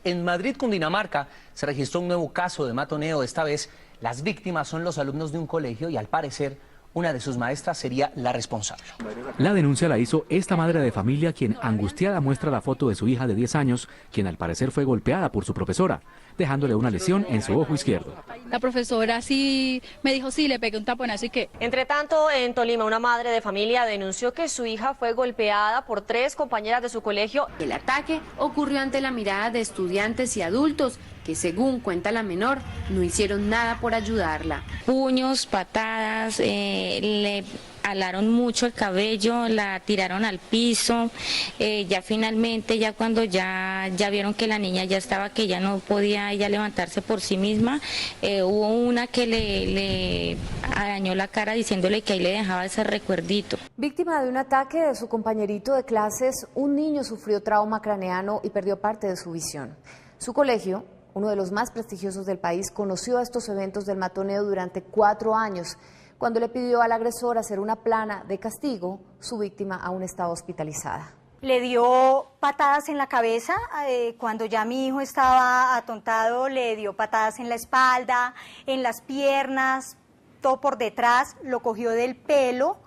En Madrid, Cundinamarca, se registró un nuevo caso de matoneo. Esta vez, las víctimas son los alumnos de un colegio y, al parecer, una de sus maestras sería la responsable. La denuncia la hizo esta madre de familia, quien angustiada muestra la foto de su hija de 10 años, quien al parecer fue golpeada por su profesora, dejándole una lesión en su ojo izquierdo. La profesora sí me dijo, sí, le pegué un taponazo y que... Entre tanto, en Tolima, una madre de familia denunció que su hija fue golpeada por 3 compañeras de su colegio. El ataque ocurrió ante la mirada de estudiantes y adultos que, según cuenta la menor, no hicieron nada por ayudarla. Puños, patadas, le alaron mucho el cabello, la tiraron al piso, ya finalmente, ya cuando ya vieron que la niña ya estaba, que ya no podía ella levantarse por sí misma, hubo una que le arañó la cara diciéndole que ahí le dejaba ese recuerdito. Víctima de un ataque de su compañerito de clases, un niño sufrió trauma craneano y perdió parte de su visión. Su colegio, uno de los más prestigiosos del país, conoció estos eventos del matoneo durante 4 años. Cuando le pidió al agresor hacer una plana de castigo, su víctima aún estaba hospitalizada. Le dio patadas en la cabeza, cuando ya mi hijo estaba atontado, le dio patadas en la espalda, en las piernas, todo por detrás, lo cogió del pelo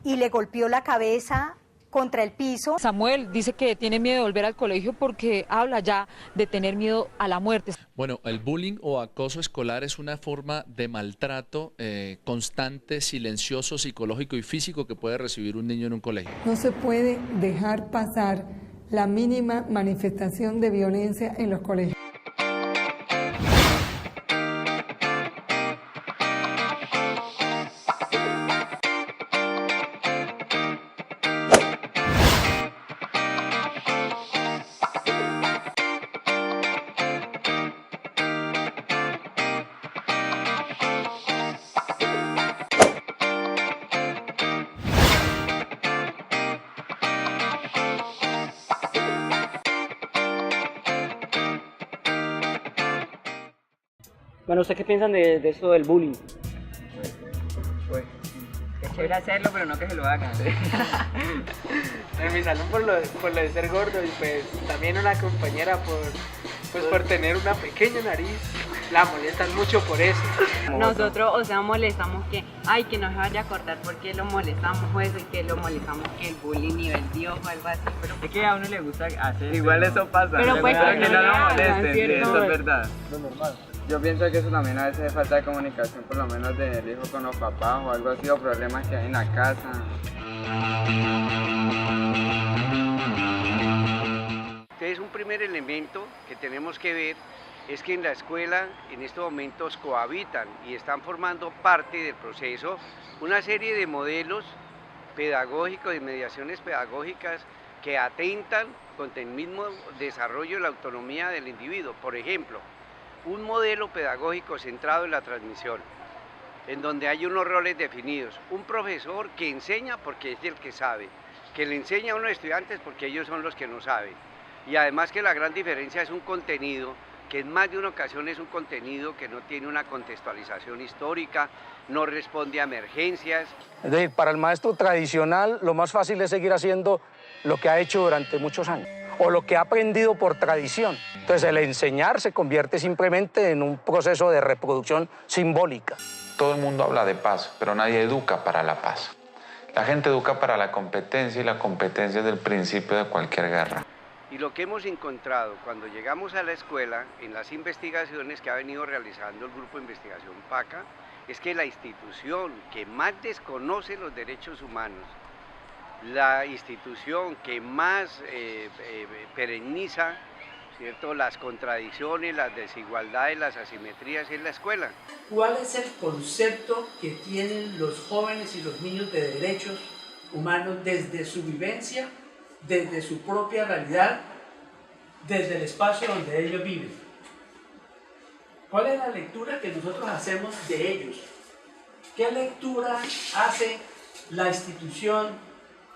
y le golpeó la cabeza contra el piso. Samuel dice que tiene miedo de volver al colegio porque habla ya de tener miedo a la muerte. Bueno, el bullying o acoso escolar es una forma de maltrato constante, silencioso, psicológico y físico que puede recibir un niño en un colegio. No se puede dejar pasar la mínima manifestación de violencia en los colegios. Bueno, ¿ustedes qué piensan de eso del bullying? Pues, es chévere hacerlo, pero no que se lo hagan. En mi salón por lo de ser gordo y pues también una compañera por tener una pequeña nariz, la molestan mucho por eso. Nosotros, molestamos que no se vaya a cortar porque lo molestamos o eso, y que lo molestamos que el bullying nivel Dios o algo así. Pero es que a uno le gusta hacer. Igual eso pasa, pero pues que no lo molesten, sí, eso es verdad. Lo normal. Yo pienso que eso también a veces es falta de comunicación, por lo menos del hijo con los papás o algo así, o problemas que hay en la casa. Entonces, un primer elemento que tenemos que ver es que en la escuela en estos momentos cohabitan y están formando parte del proceso una serie de modelos pedagógicos y mediaciones pedagógicas que atentan contra el mismo desarrollo y la autonomía del individuo. Por ejemplo, un modelo pedagógico centrado en la transmisión, en donde hay unos roles definidos. Un profesor que enseña porque es el que sabe, que le enseña a unos estudiantes porque ellos son los que no saben. Y además que la gran diferencia es un contenido que en más de una ocasión es un contenido que no tiene una contextualización histórica, no responde a emergencias. Es decir, para el maestro tradicional lo más fácil es seguir haciendo lo que ha hecho durante muchos años, o lo que ha aprendido por tradición. Entonces el enseñar se convierte simplemente en un proceso de reproducción simbólica. Todo el mundo habla de paz, pero nadie educa para la paz. La gente educa para la competencia y la competencia es el principio de cualquier guerra. Y lo que hemos encontrado cuando llegamos a la escuela, en las investigaciones que ha venido realizando el Grupo de Investigación PACA, es que la institución que más desconoce los derechos humanos, la institución que más perenniza, ¿cierto?, las contradicciones, las desigualdades, las asimetrías es la escuela. ¿Cuál es el concepto que tienen los jóvenes y los niños de derechos humanos desde su vivencia, desde su propia realidad, desde el espacio donde ellos viven? ¿Cuál es la lectura que nosotros hacemos de ellos? ¿Qué lectura hace la institución,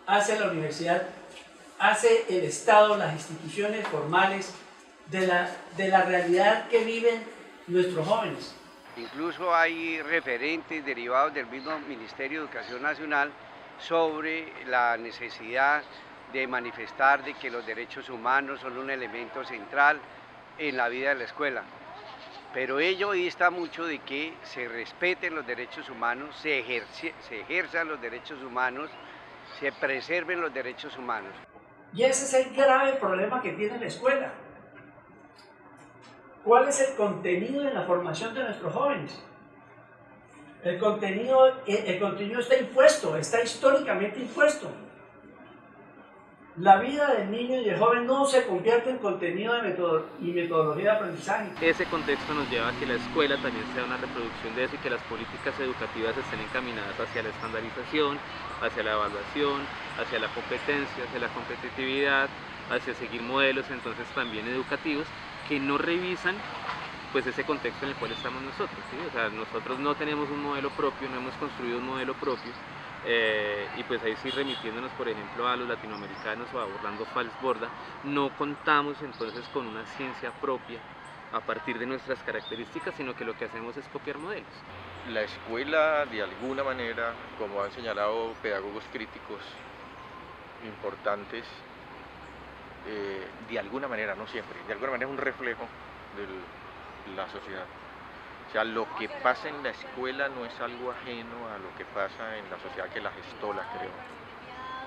hace la universidad, hace el Estado, las instituciones formales de la realidad que viven nuestros jóvenes? Incluso hay referentes derivados del mismo Ministerio de Educación Nacional sobre la necesidad de manifestar de que los derechos humanos son un elemento central en la vida de la escuela. Pero ello dista mucho de que se respeten los derechos humanos, se ejerzan los derechos humanos, se preserven los derechos humanos. Y ese es el grave problema que tiene la escuela. ¿Cuál es el contenido de la formación de nuestros jóvenes? El contenido está impuesto, está históricamente impuesto. La vida del niño y del joven no se convierte en contenido y metodología de aprendizaje. Ese contexto nos lleva a que la escuela también sea una reproducción de eso y que las políticas educativas estén encaminadas hacia la estandarización, hacia la evaluación, hacia la competencia, hacia la competitividad, hacia seguir modelos entonces también educativos que no revisan pues ese contexto en el cual estamos nosotros, ¿sí? O sea, nosotros no tenemos un modelo propio, no hemos construido un modelo propio. Y pues ahí sí, remitiéndonos por ejemplo a los latinoamericanos o a Orlando Falsborda, no contamos entonces con una ciencia propia a partir de nuestras características, sino que lo que hacemos es copiar modelos. La escuela, de alguna manera, como han señalado pedagogos críticos importantes, de alguna manera, no siempre, de alguna manera es un reflejo de la sociedad. O sea, lo que pasa en la escuela no es algo ajeno a lo que pasa en la sociedad que la gestó, la creó.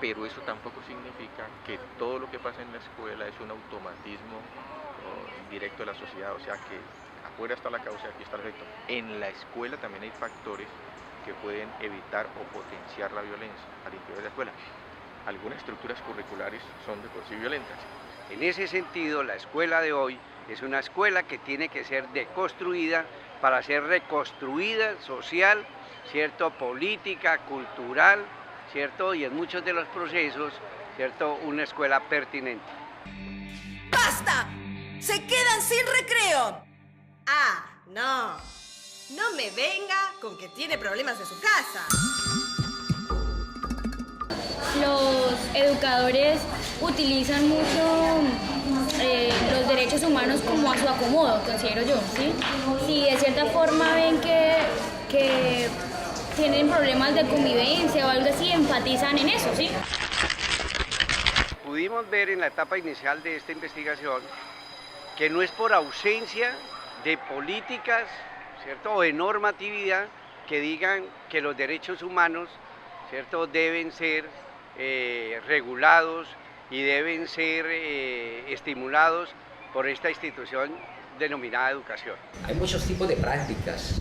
Pero eso tampoco significa que todo lo que pasa en la escuela es un automatismo directo de la sociedad. O sea, que afuera está la causa y aquí está el efecto. En la escuela también hay factores que pueden evitar o potenciar la violencia al interior de la escuela. Algunas estructuras curriculares son de por sí violentas. En ese sentido, la escuela de hoy es una escuela que tiene que ser deconstruida para ser reconstruida social, ¿cierto? Política, cultural, ¿cierto? Y en muchos de los procesos, ¿cierto? Una escuela pertinente. ¡Basta! ¡Se quedan sin recreo! Ah, no. No me venga con que tiene problemas en su casa. Los educadores utilizan mucho los derechos humanos como a su acomodo, considero yo, ¿sí? Si de cierta forma ven que tienen problemas de convivencia o algo así, enfatizan en eso, ¿sí? Pudimos ver en la etapa inicial de esta investigación que no es por ausencia de políticas, ¿cierto? O de normatividad que digan que los derechos humanos, ¿cierto? Deben ser regulados y deben ser estimulados por esta institución denominada educación. Hay muchos tipos de prácticas.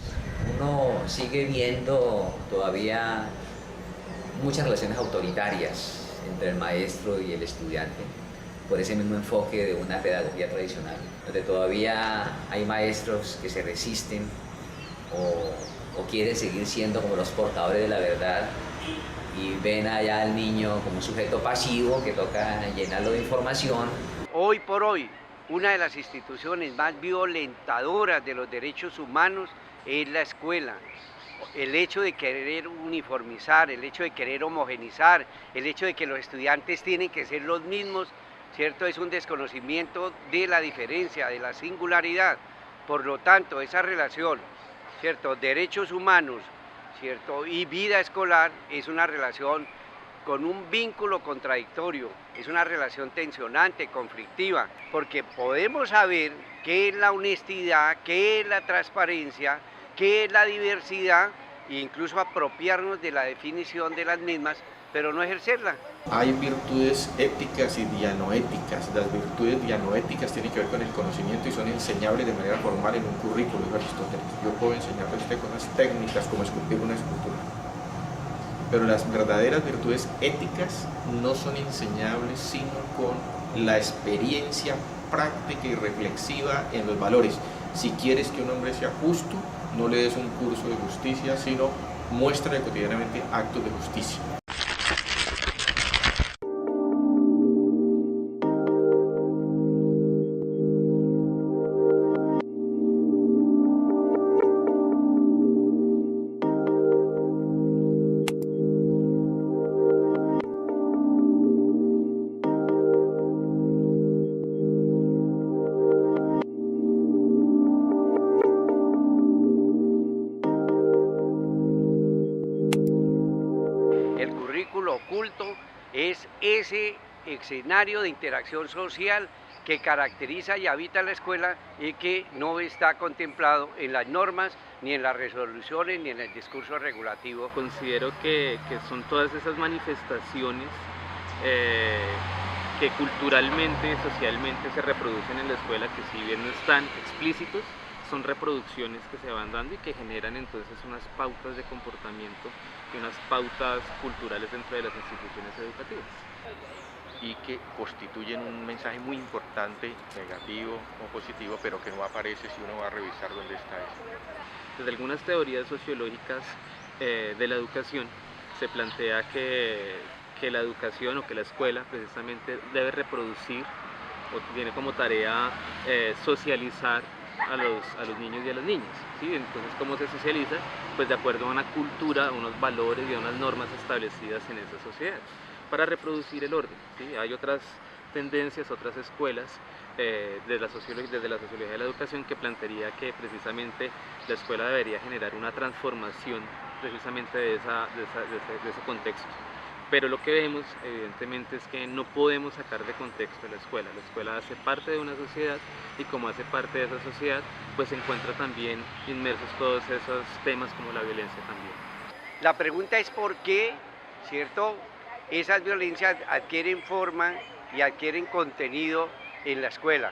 Uno sigue viendo todavía muchas relaciones autoritarias entre el maestro y el estudiante, por ese mismo enfoque de una pedagogía tradicional, donde todavía hay maestros que se resisten o quieren seguir siendo como los portadores de la verdad y ven allá al niño como un sujeto pasivo que toca llenarlo de información. Hoy por hoy, una de las instituciones más violentadoras de los derechos humanos es la escuela. El hecho de querer uniformizar, el hecho de querer homogenizar, el hecho de que los estudiantes tienen que ser los mismos, ¿cierto? Es un desconocimiento de la diferencia, de la singularidad. Por lo tanto, esa relación, ¿cierto? Derechos humanos, ¿cierto? Y vida escolar es una relación con un vínculo contradictorio, es una relación tensionante, conflictiva, porque podemos saber qué es la honestidad, qué es la transparencia, qué es la diversidad, e incluso apropiarnos de la definición de las mismas, pero no ejercerla. Hay virtudes éticas y dianoéticas. Las virtudes dianoéticas tienen que ver con el conocimiento y son enseñables de manera formal en un currículo, dijo Aristóteles. Yo puedo enseñarle a usted cosas técnicas como esculpir una escultura. Pero las verdaderas virtudes éticas no son enseñables sino con la experiencia práctica y reflexiva en los valores. Si quieres que un hombre sea justo, no le des un curso de justicia, sino muéstrale cotidianamente actos de justicia. Oculto es ese escenario de interacción social que caracteriza y habita la escuela y que no está contemplado en las normas, ni en las resoluciones, ni en el discurso regulativo. Considero que son todas esas manifestaciones que culturalmente, socialmente se reproducen en la escuela, que si bien no están explícitos, son reproducciones que se van dando y que generan entonces unas pautas de comportamiento y unas pautas culturales dentro de las instituciones educativas. Y que constituyen un mensaje muy importante, negativo o positivo, pero que no aparece si uno va a revisar dónde está eso. Desde algunas teorías sociológicas de la educación se plantea que la educación o que la escuela precisamente debe reproducir o tiene como tarea socializar a los niños y a las niñas, ¿sí? Entonces, ¿cómo se socializa? Pues de acuerdo a una cultura, a unos valores y a unas normas establecidas en esa sociedad, para reproducir el orden, ¿sí? Hay otras tendencias, otras escuelas desde la sociología de la educación que plantearía que precisamente la escuela debería generar una transformación precisamente de ese contexto. Pero lo que vemos evidentemente es que no podemos sacar de contexto la escuela hace parte de una sociedad y como hace parte de esa sociedad pues se encuentra también inmersos todos esos temas como la violencia también. La pregunta es por qué, ¿cierto?, esas violencias adquieren forma y adquieren contenido en la escuela.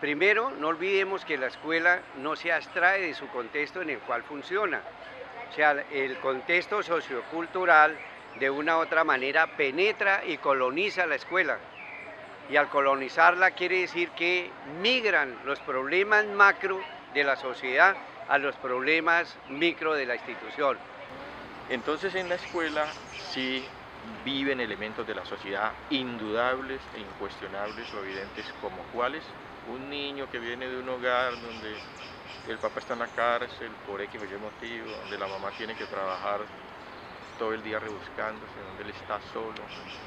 Primero, no olvidemos que la escuela no se abstrae de su contexto en el cual funciona. O sea, el contexto sociocultural de una u otra manera penetra y coloniza la escuela. Y al colonizarla quiere decir que migran los problemas macro de la sociedad a los problemas micro de la institución. Entonces en la escuela sí viven elementos de la sociedad indudables e incuestionables o evidentes, como cuáles: un niño que viene de un hogar donde el papá está en la cárcel por X o Y motivo, donde la mamá tiene que trabajar todo el día rebuscándose, donde él está solo,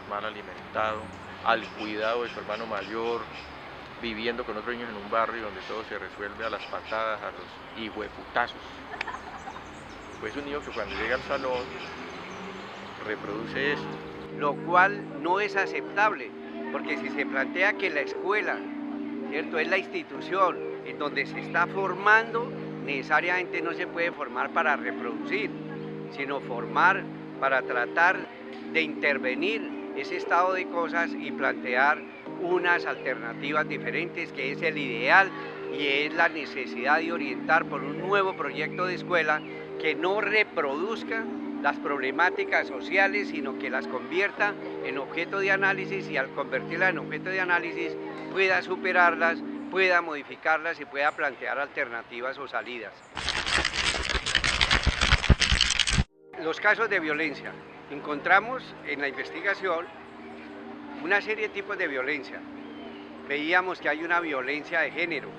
mal alimentado, al cuidado de su hermano mayor, viviendo con otros niños en un barrio donde todo se resuelve a las patadas, a los hijueputazos. Pues un niño que cuando llega al salón reproduce eso. Lo cual no es aceptable, porque si se plantea que la escuela, ¿cierto?, es la institución en donde se está formando, necesariamente no se puede formar para reproducir, sino formar para tratar de intervenir ese estado de cosas y plantear unas alternativas diferentes, que es el ideal y es la necesidad de orientar por un nuevo proyecto de escuela que no reproduzca las problemáticas sociales, sino que las convierta en objeto de análisis y al convertirlas en objeto de análisis pueda superarlas, pueda modificarlas y pueda plantear alternativas o salidas. Los casos de violencia. Encontramos en la investigación una serie de tipos de violencia. Veíamos que hay una violencia de género,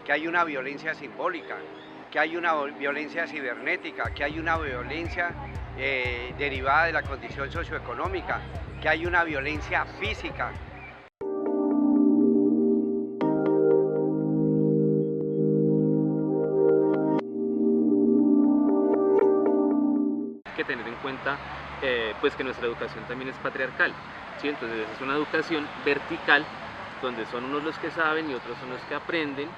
que hay una violencia simbólica, que hay una violencia cibernética, que hay una violencia derivada de la condición socioeconómica, que hay una violencia física. Hay que tener en cuenta pues que nuestra educación también es patriarcal, ¿sí? Entonces es una educación vertical donde son unos los que saben y otros son los que aprenden.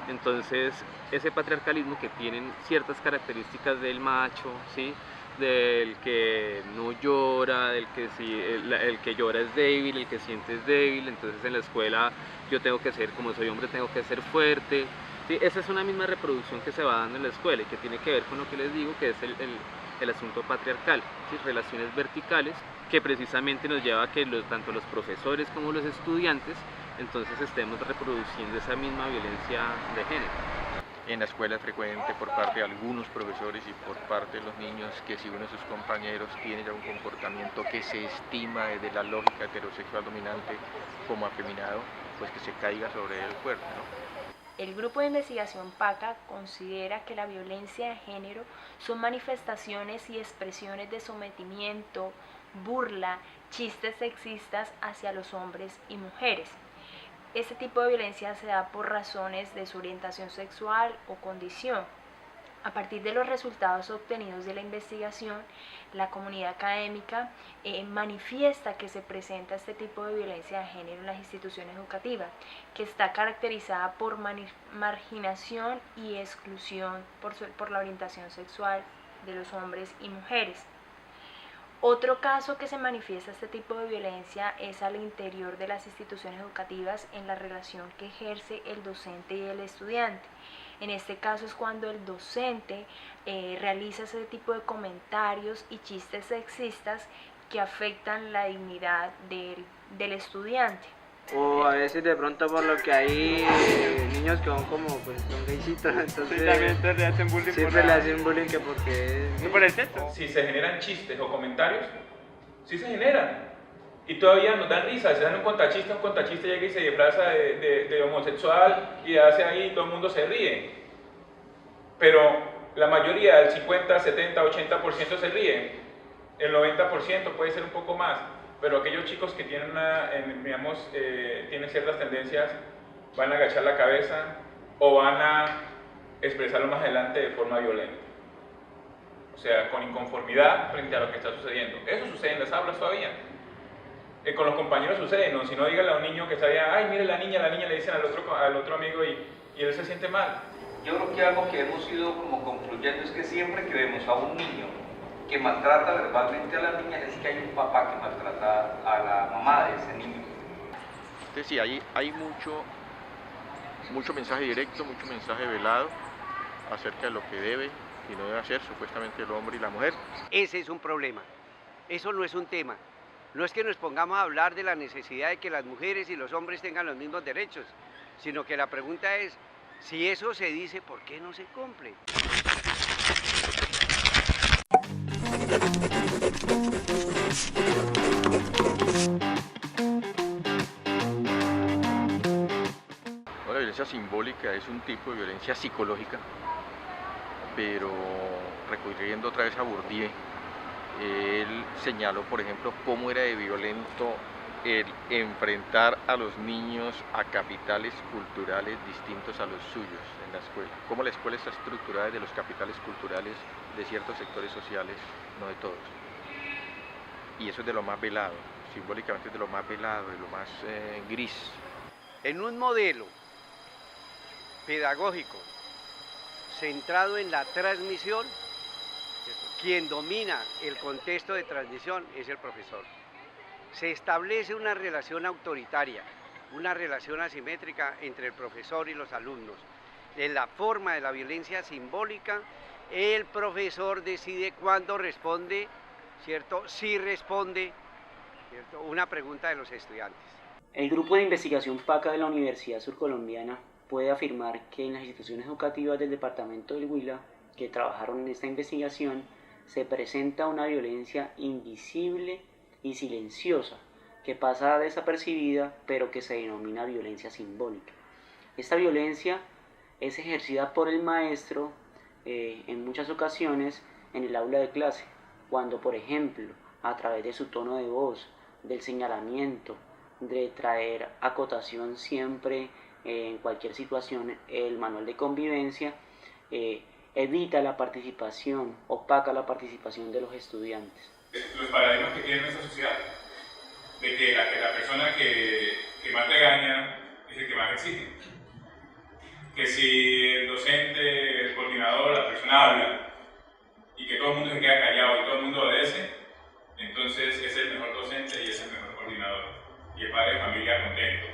Entonces ese patriarcalismo que tienen ciertas características del macho, ¿sí?, del que no llora, del que si el que llora es débil, el que siente es débil, entonces en la escuela yo tengo que ser, como soy hombre, tengo que ser fuerte, ¿sí? Esa es una misma reproducción que se va dando en la escuela y que tiene que ver con lo que les digo, que es el asunto patriarcal, ¿sí?, relaciones verticales, que precisamente nos lleva a que tanto los profesores como los estudiantes entonces estemos reproduciendo esa misma violencia de género. En la escuela es frecuente por parte de algunos profesores y por parte de los niños que si uno de sus compañeros tiene ya un comportamiento que se estima desde la lógica heterosexual dominante como afeminado, pues que se caiga sobre el cuerpo, ¿no? El grupo de investigación PACA considera que la violencia de género son manifestaciones y expresiones de sometimiento, burla, chistes sexistas hacia los hombres y mujeres. Este tipo de violencia se da por razones de su orientación sexual o condición. A partir de los resultados obtenidos de la investigación, la comunidad académica manifiesta que se presenta este tipo de violencia de género en las instituciones educativas, que está caracterizada por marginación y exclusión por la orientación sexual de los hombres y mujeres. Otro caso que se manifiesta este tipo de violencia es al interior de las instituciones educativas en la relación que ejerce el docente y el estudiante. En este caso es cuando el docente realiza ese tipo de comentarios y chistes sexistas que afectan la dignidad del estudiante. O a veces de pronto por lo que hay niños que son como, pues son gaysitos, entonces sí, también le hacen bullying siempre le hacen bullying que porque es por el texto. Si se generan chistes o comentarios, sí se generan. Y todavía nos dan risa, se dan un contachiste llega y se disfraza de homosexual y hace ahí y todo el mundo se ríe. Pero la mayoría, el 50, 70, 80% se ríe. El 90% puede ser un poco más. Pero aquellos chicos que tienen, tienen ciertas tendencias, van a agachar la cabeza o van a expresarlo más adelante de forma violenta. O sea, con inconformidad frente a lo que está sucediendo. Eso sucede en las aulas todavía. Con los compañeros sucede, ¿no? Si no, dígale a un niño que está allá, ay, mire la niña, le dicen al otro amigo y él se siente mal. Yo creo que algo que hemos ido como concluyendo es que siempre que vemos a un niño que maltrata verbalmente a la niña es que hay un papá que maltrata a la mamá de ese niño. Entonces sí, hay mucho mensaje directo, mucho mensaje velado acerca de lo que debe y no debe hacer supuestamente el hombre y la mujer. Ese es un problema, eso no es un tema. No es que nos pongamos a hablar de la necesidad de que las mujeres y los hombres tengan los mismos derechos, sino que la pregunta es, si eso se dice, ¿por qué no se cumple? La violencia simbólica es un tipo de violencia psicológica, pero recurriendo otra vez a Bourdieu, él señaló, por ejemplo, cómo era de violento el enfrentar a los niños a capitales culturales distintos a los suyos en la escuela. Cómo la escuela está estructurada desde los capitales culturales de ciertos sectores sociales, no de todos. Y eso es de lo más velado, simbólicamente es de lo más velado, de lo más gris. En un modelo pedagógico centrado en la transmisión, quien domina el contexto de transmisión es el profesor. Se establece una relación autoritaria, una relación asimétrica entre el profesor y los alumnos. En la forma de la violencia simbólica, el profesor decide cuándo responde, ¿cierto? Si responde, ¿cierto? Una pregunta de los estudiantes. El grupo de investigación PACA de la Universidad Surcolombiana puede afirmar que en las instituciones educativas del departamento del Huila que trabajaron en esta investigación se presenta una violencia invisible y silenciosa que pasa desapercibida pero que se denomina violencia simbólica. Esta violencia es ejercida por el maestro en muchas ocasiones en el aula de clase, cuando por ejemplo a través de su tono de voz, del señalamiento, de traer acotación siempre en cualquier situación, el manual de convivencia evita la participación, opaca la participación de los estudiantes. Los paradigmas que tiene nuestra sociedad, de que la persona que más regaña es el que más exige. Que si el docente, el coordinador, la persona habla y que todo el mundo se queda callado y todo el mundo obedece, entonces es el mejor docente y es el mejor coordinador y el padre de familia contento.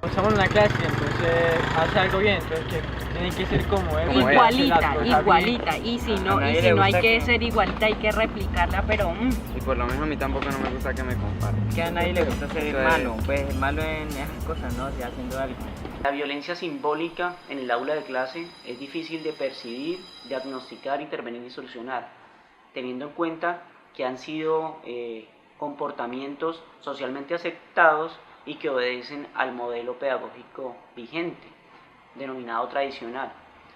Estamos en una clase, entonces hace algo bien, entonces que tiene que ser como él. Igualita, y si no hay que ser igualita, hay que replicarla, pero... Y por lo menos a mí tampoco no me gusta que me comparen. Que a nadie le gusta ser malo, pues malo en esas cosas, ¿no? Si haciendo algo. La violencia simbólica en el aula de clase es difícil de percibir, diagnosticar, intervenir y solucionar, teniendo en cuenta que han sido comportamientos socialmente aceptados y que obedecen al modelo pedagógico vigente, denominado tradicional,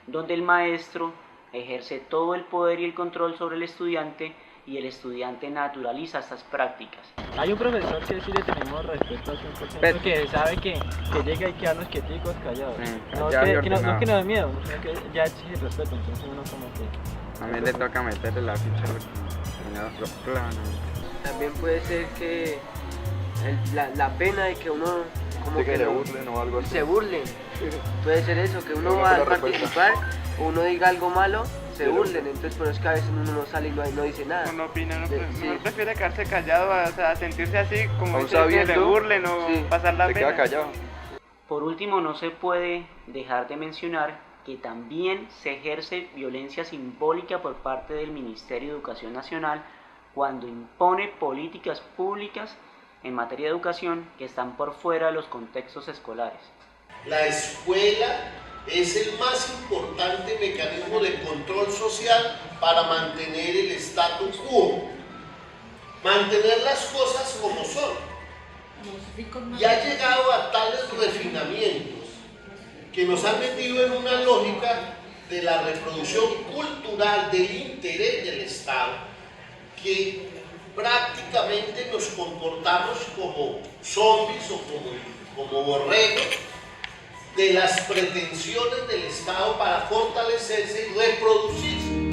donde el maestro ejerce todo el poder y el control sobre el estudiante y el estudiante naturaliza estas prácticas. Hay un profesor que sí le tenemos respeto al 100%, que sabe que llega y quedarnos quieticos, callados. No que nos dé miedo, sino que ya exige respeto, entonces uno como que... A mí le toca meterle la ficha los planos. También puede ser que la pena de que uno como que se burlen o algo así. Se burlen. Puede ser eso, que uno va a participar, uno diga algo malo, se burlen, entonces por eso es que a veces uno no sale y no dice nada. Uno opina, uno prefiere quedarse callado, o sea, sentirse así como que se burlen o pasar la pena. Se queda callado. Por último, no se puede dejar de mencionar que también se ejerce violencia simbólica por parte del Ministerio de Educación Nacional cuando impone políticas públicas en materia de educación que están por fuera de los contextos escolares. La escuela es el más importante mecanismo de control social para mantener el status quo, mantener las cosas como son. Y ha llegado a tales refinamientos que nos han metido en una lógica de la reproducción cultural del interés del Estado, que prácticamente nos comportamos como zombies o como borregos de las pretensiones del Estado para fortalecerse y reproducirse.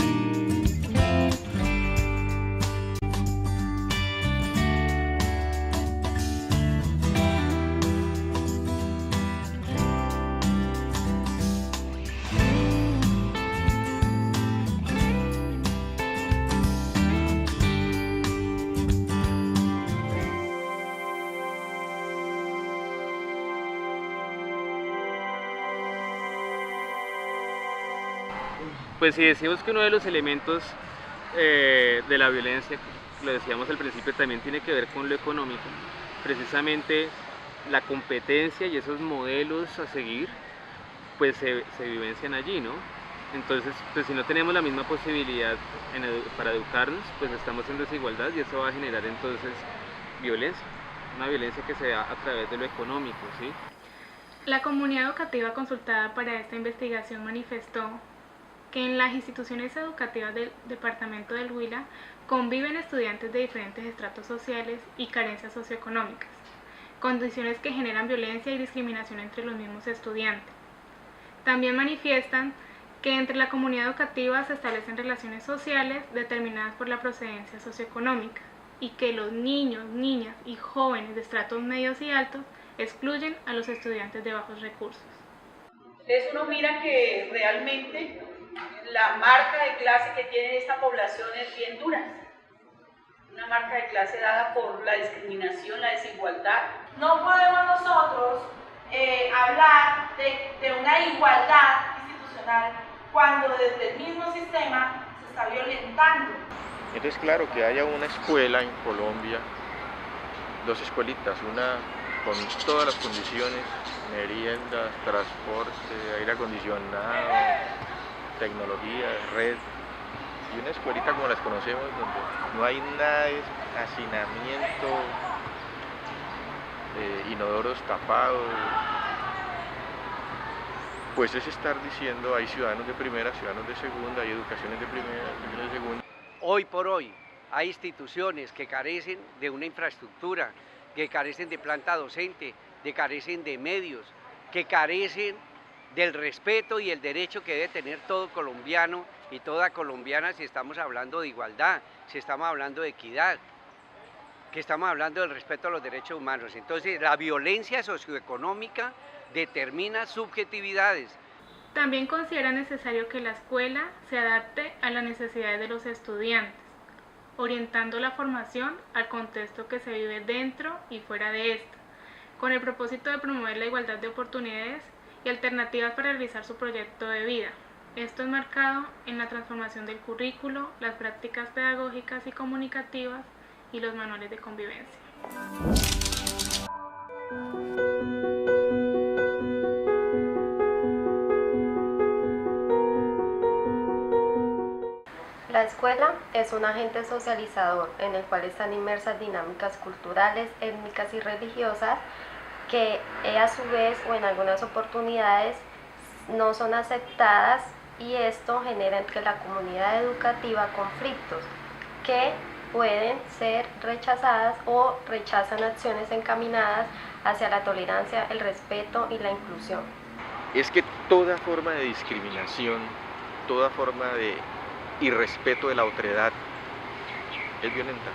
Pues si decimos que uno de los elementos de la violencia, lo decíamos al principio, también tiene que ver con lo económico, precisamente la competencia y esos modelos a seguir, pues se vivencian allí, ¿no? Entonces, pues si no tenemos la misma posibilidad para educarnos, pues estamos en desigualdad y eso va a generar entonces violencia, una violencia que se da a través de lo económico, ¿sí? La comunidad educativa consultada para esta investigación manifestó que en las instituciones educativas del departamento del Huila conviven estudiantes de diferentes estratos sociales y carencias socioeconómicas, condiciones que generan violencia y discriminación entre los mismos estudiantes. También manifiestan que entre la comunidad educativa se establecen relaciones sociales determinadas por la procedencia socioeconómica y que los niños, niñas y jóvenes de estratos medios y altos excluyen a los estudiantes de bajos recursos. Entonces uno mira que realmente la marca de clase que tiene esta población es bien dura. Una marca de clase dada por la discriminación, la desigualdad. No podemos nosotros hablar de una igualdad institucional cuando desde el mismo sistema se está violentando. Entonces, claro, que haya una escuela en Colombia, dos escuelitas, una con todas las condiciones, meriendas, transporte, aire acondicionado, tecnología, red, y una escuelita como las conocemos, donde no hay nada de hacinamiento, inodoros tapados, pues es estar diciendo hay ciudadanos de primera, ciudadanos de segunda, hay educaciones de primera, educaciones de segunda. Hoy por hoy hay instituciones que carecen de una infraestructura, que carecen de planta docente, que carecen de medios, que carecen del respeto y el derecho que debe tener todo colombiano y toda colombiana si estamos hablando de igualdad, si estamos hablando de equidad, que estamos hablando del respeto a los derechos humanos. Entonces, la violencia socioeconómica determina subjetividades. También considera necesario que la escuela se adapte a las necesidades de los estudiantes, orientando la formación al contexto que se vive dentro y fuera de esta, con el propósito de promover la igualdad de oportunidades y alternativas para realizar su proyecto de vida. Esto es marcado en la transformación del currículo, las prácticas pedagógicas y comunicativas y los manuales de convivencia. La escuela es un agente socializador en el cual están inmersas dinámicas culturales, étnicas y religiosas que a su vez o en algunas oportunidades no son aceptadas y esto genera entre la comunidad educativa conflictos que pueden ser rechazadas o rechazan acciones encaminadas hacia la tolerancia, el respeto y la inclusión. Es que toda forma de discriminación, toda forma de irrespeto de la otredad es violenta.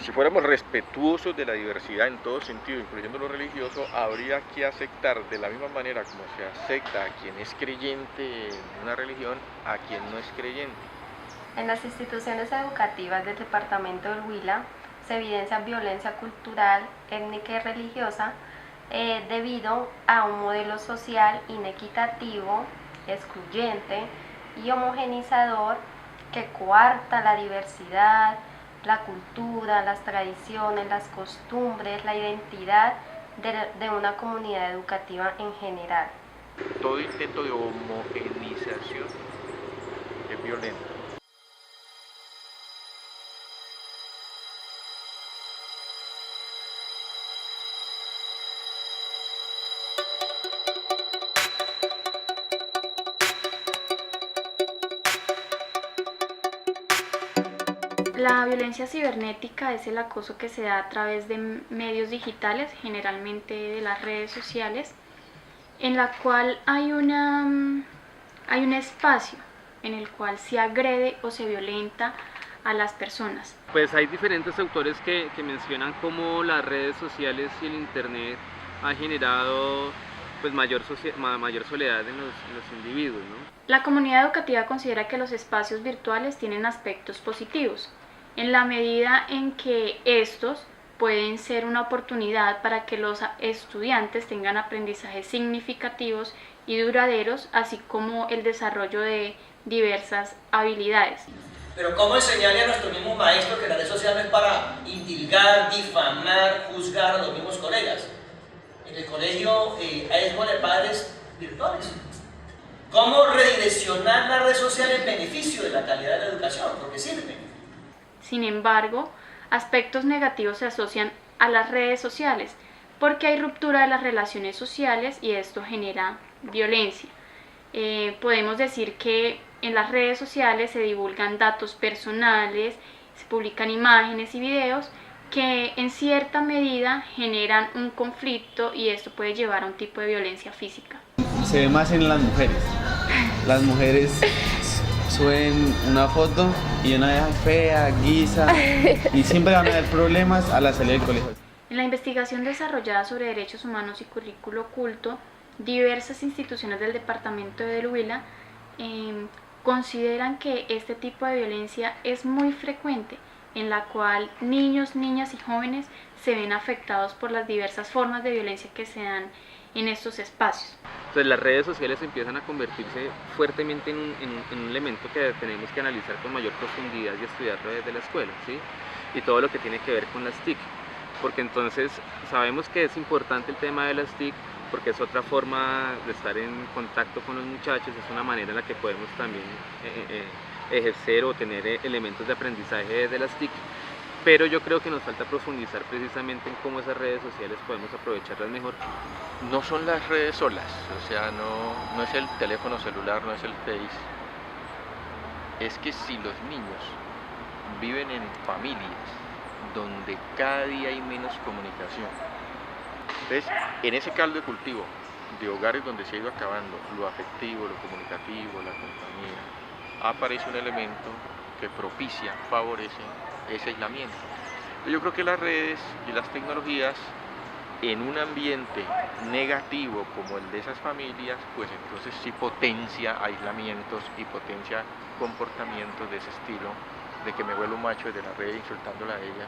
Si fuéramos respetuosos de la diversidad en todo sentido, incluyendo lo religioso, habría que aceptar de la misma manera como se acepta a quien es creyente en una religión, a quien no es creyente. En las instituciones educativas del departamento del Huila se evidencia violencia cultural, étnica y religiosa debido a un modelo social inequitativo, excluyente y homogenizador que coarta la diversidad, la cultura, las tradiciones, las costumbres, la identidad de una comunidad educativa en general. Todo intento de homogenización es violento. La violencia cibernética es el acoso que se da a través de medios digitales, generalmente de las redes sociales, en la cual hay un espacio en el cual se agrede o se violenta a las personas. Pues hay diferentes autores que mencionan cómo las redes sociales y el internet ha generado pues mayor soledad en los individuos, ¿no? La comunidad educativa considera que los espacios virtuales tienen aspectos positivos, en la medida en que estos pueden ser una oportunidad para que los estudiantes tengan aprendizajes significativos y duraderos, así como el desarrollo de diversas habilidades. Pero ¿cómo enseñarle a nuestro mismo maestro que la red social no es para indilgar, difamar, juzgar a los mismos colegas? En el colegio hay escuelas de padres virtuales. ¿Cómo redireccionar la red social en beneficio de la calidad de la educación? Porque sirve. Sin embargo, aspectos negativos se asocian a las redes sociales porque hay ruptura de las relaciones sociales y esto genera violencia. Podemos decir que en las redes sociales se divulgan datos personales, se publican imágenes y videos que en cierta medida generan un conflicto y esto puede llevar a un tipo de violencia física. Se ve más en las mujeres. Las mujeres suben una foto y una vieja fea, guisa, y siempre van a haber problemas a la salida del colegio. En la investigación desarrollada sobre derechos humanos y currículo oculto, diversas instituciones del departamento del Huila consideran que este tipo de violencia es muy frecuente, en la cual niños, niñas y jóvenes se ven afectados por las diversas formas de violencia que se dan en estos espacios. Entonces las redes sociales empiezan a convertirse fuertemente en un elemento que tenemos que analizar con mayor profundidad y estudiarlo desde la escuela, ¿sí? Y todo lo que tiene que ver con las TIC, porque entonces sabemos que es importante el tema de las TIC porque es otra forma de estar en contacto con los muchachos, es una manera en la que podemos también ejercer o tener elementos de aprendizaje desde las TIC, pero yo creo que nos falta profundizar precisamente en cómo esas redes sociales podemos aprovecharlas mejor. No son las redes solas, o sea, no es el teléfono celular, no es el Face. Es que si los niños viven en familias donde cada día hay menos comunicación, entonces en ese caldo de cultivo de hogares donde se ha ido acabando lo afectivo, lo comunicativo, la compañía, aparece un elemento que propicia, favorece ese aislamiento. Yo creo que las redes y las tecnologías en un ambiente negativo como el de esas familias, pues entonces sí potencia aislamientos y potencia comportamientos de ese estilo, de que me vuelvo macho desde la red insultándola a ella,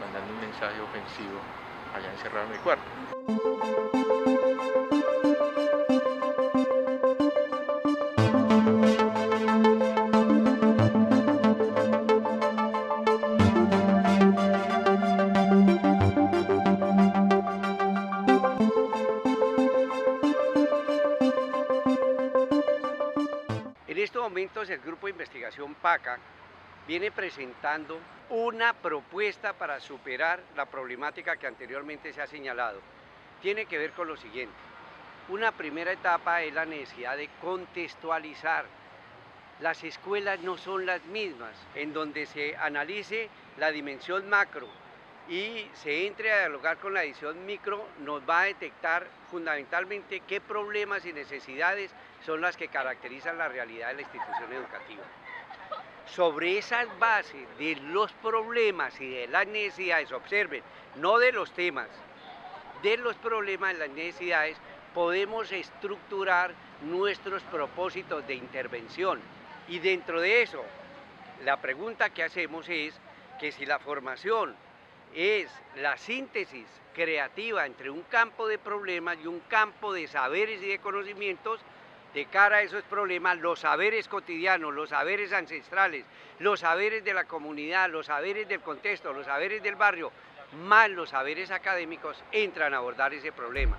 mandando un mensaje ofensivo allá encerrado en mi cuarto. En estos momentos el Grupo de Investigación PACA viene presentando una propuesta para superar la problemática que anteriormente se ha señalado. Tiene que ver con lo siguiente. Una primera etapa es la necesidad de contextualizar las escuelas no son las mismas, en donde se analice la dimensión macro y se entre a dialogar con la dimensión micro, nos va a detectar fundamentalmente qué problemas y necesidades son las que caracterizan la realidad de la institución educativa. Sobre esas bases de los problemas y de las necesidades, observen, no de los temas, de los problemas y las necesidades, podemos estructurar nuestros propósitos de intervención. Y dentro de eso, la pregunta que hacemos es que si la formación es la síntesis creativa entre un campo de problemas y un campo de saberes y de conocimientos, de cara a esos problemas, los saberes cotidianos, los saberes ancestrales, los saberes de la comunidad, los saberes del contexto, los saberes del barrio, más los saberes académicos, entran a abordar ese problema.